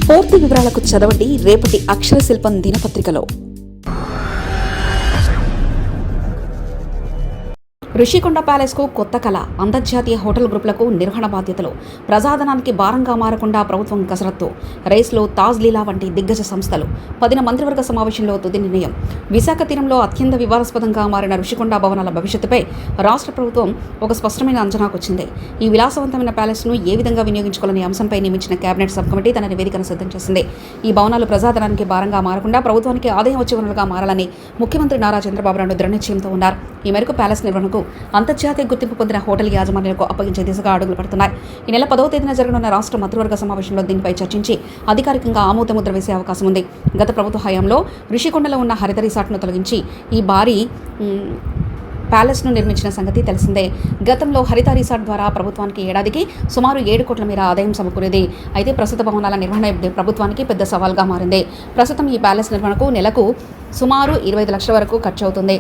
పూర్తి వివరాలకు చదవండి రేపటి అక్షర శిల్పం దినపత్రికలో. రుషికొండ ప్యాలెస్కు కొత్త కళ, అంతర్జాతీయ హోటల్ గ్రూపులకు నిర్వహణ బాధ్యతలు, ప్రజాధనానికి భారంగా మారకుండా ప్రభుత్వం కసరత్తు, రేస్లో తాజ్ లీలా వంటి దిగ్గజ సంస్థలు. 10వ మంత్రివర్గ సమావేశంలో తుది నిర్ణయం. విశాఖ తీరంలో అత్యంత వివాదాస్పదంగా మారిన రుషికొండ భవనాల భవిష్యత్తుపై రాష్ట్ర ప్రభుత్వం ఒక స్పష్టమైన అంచనాకు వచ్చింది. ఈ విలాసవంతమైన ప్యాలెస్ను ఏ విధంగా వినియోగించుకోవాలనే అంశంపై నియమించిన కేబినెట్ సబ్ కమిటీ తన నివేదికను సిద్ధం చేసింది. ఈ భవనాలు ప్రజాధనానికి భారంగా మారకుండా ప్రభుత్వానికి ఆదాయం వచ్చే వనరులుగా మారాలని ముఖ్యమంత్రి నారా చంద్రబాబు నాయుడు దృఢనిశ్చయంతో ఉన్నారు. ఈ మేరకు ప్యాలెస్ నిర్వహణకు అంతర్జాతీయ గుర్తింపు పొందిన హోటల్ యాజమాన్యాలకు అప్పగించే దిశగా అడుగులు పడుతున్నాయి. ఈ నెల 10వ తేదీన జరగనున్న రాష్ట్ర మంత్రివర్గ సమావేశంలో దీనిపై చర్చించి అధికారికంగా ఆమోదముద్ర వేసే అవకాశం ఉంది. గత ప్రభుత్వ హయాంలో రుషికొండలో ఉన్న హరిత రిసార్ట్ను తొలగించి ఈ భారీ ప్యాలెస్ను నిర్మించిన సంగతి తెలిసిందే. గతంలో హరిత రిసార్ట్ ద్వారా ప్రభుత్వానికి ఏడాదికి సుమారు 7 కోట్ల మేర ఆదాయం సమకూరేది. అయితే ప్రస్తుత భవనాల నిర్వహణ ప్రభుత్వానికి పెద్ద సవాల్గా మారింది. ప్రస్తుతం ఈ ప్యాలెస్ నిర్వహణకు నెలకు సుమారు 25 లక్షల వరకు ఖర్చు అవుతుంది.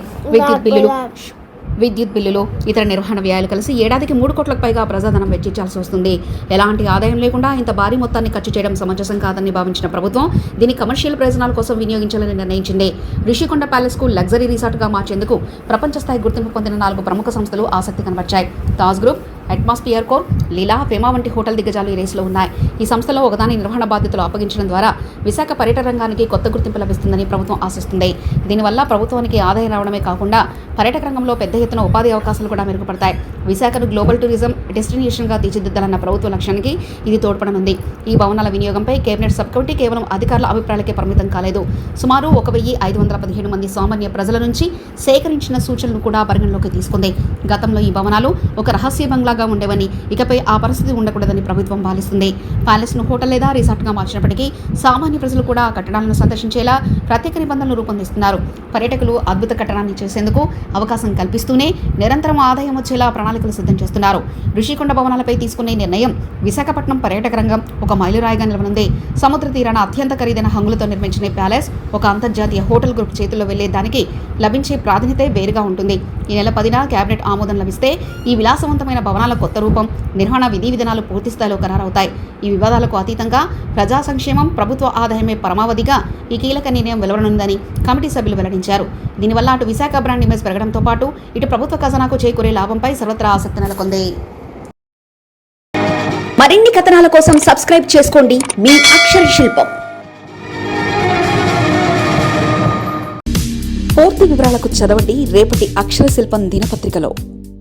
విద్యుత్ బిల్లులు, ఇతర నిర్వహణ వ్యయాలు కలిసి ఏడాదికి 3 కోట్లకు పైగా ప్రజాధనం వెచ్చించాల్సి వస్తుంది. ఎలాంటి ఆదాయం లేకుండా ఇంత భారీ మొత్తాన్ని ఖర్చు చేయడం సమంజసం కాదని భావించిన ప్రభుత్వం దీన్ని కమర్షియల్ ప్రయోజనాల కోసం వినియోగించాలని నిర్ణయించింది. రుషికొండ ప్యాలెస్కు లగ్జరీ రిసార్ట్గా మార్చేందుకు ప్రపంచ స్థాయి గుర్తింపు పొందిన 4 ప్రముఖ సంస్థలు ఆసక్తి కనబర్చాయి. తాజ్ గ్రూప్, అట్మాస్ఫియర్ కోర్, లీలా, ఫేమా వంటి హోటల్ దిగ్గజాలు ఈ రేసులో ఉన్నాయి. ఈ సంస్థలో ఒకదాని నిర్వహణ బాధ్యతలు అప్పగించడం ద్వారా విశాఖ పర్యటన రంగానికి కొత్త గుర్తింపు లభిస్తుందని ప్రభుత్వం ఆశిస్తుంది. దీనివల్ల ప్రభుత్వానికి ఆదాయం రావడమే కాకుండా పర్యాటక రంగంలో పెద్ద ఎత్తున ఉపాధి అవకాశాలు కూడా మెరుగుపడతాయి. విశాఖను గ్లోబల్ టూరిజం డెస్టినేషన్గా తీర్చిదిద్దాలన్న ప్రభుత్వ లక్ష్యానికి ఇది తోడ్పడనుంది. ఈ భవనాల వినియోగంపై కేబినెట్ సబ్ కమిటీ కేవలం అధికారుల అభిప్రాయాలకే పరిమితం కాలేదు. సుమారు 1517 మంది సామాన్య ప్రజల నుంచి సేకరించిన సూచనలను కూడా పరిగణలోకి తీసుకుంది. గతంలో ఈ భవనాలు ఒక రహస్య బంగ్లాగా ఉండేవని, ఇకపై ఆ పరిస్థితి ఉండకూడదని ప్రభుత్వం భావిస్తుంది. ప్యాలెస్ను హోటల్ లేదా రిసార్ట్గా మార్చినప్పటికీ సామాన్య ప్రజలు కూడా కట్టడాలను సందర్శించేలా ప్రత్యేక నిబంధనలు రూపొందిస్తున్నారు. పర్యాటకులు అద్భుత కట్టడాన్ని చేసేందుకు అవకాశం కల్పిస్తూనే నిరంతరం ఆదాయం వచ్చేలా ప్రణాళికలు సిద్ధం చేస్తున్నారు. రుషికొండ భవనాలపై తీసుకునే నిర్ణయం విశాఖపట్నం పర్యాటక రంగం ఒక మైలురాయిగా నిలవనుంది. సముద్ర తీరాన అత్యంత ఖరీదైన హంగులతో నిర్మించిన ప్యాలెస్ ఒక అంతర్జాతీయ హోటల్ గ్రూప్ చేతుల్లో వెళ్లే దానికి లభించే ప్రాధాన్యత వేరుగా ఉంటుంది. ఈ నెల 10న కేబినెట్ ఆమోదం లభిస్తే ఈ విలాసవంతమైన భవనాల కొత్త రూపం, నిర్వహణ విధి విధానాలు పూర్తి స్థాయిలో ఖరారవుతాయి. ఈ వివాదాలకు అతీతంగా ప్రజా సంక్షేమం, ప్రభుత్వ ఆదాయమే పరమావధిగా ఈ కీలక నిర్ణయం వెలువడనుందని కమిటీ సభ్యులు వెల్లడించారు. దీనివల్ల అటు విశాఖ బ్రాండ్ ఇమేజ్ పెరగడంతో పాటు ఇటు ప్రభుత్వ ఖజానాకు చేకూరే లాభంపై సర్వత్రా ఆసక్తి నెలకొంది. మరిన్ని కథనాల కోసం సబ్స్క్రైబ్ చేసుకోండి మీ అక్షర శిల్పం. పూర్తి వివరాలకు చదవండి రేపటి అక్షర శిల్పం దినపత్రికలో.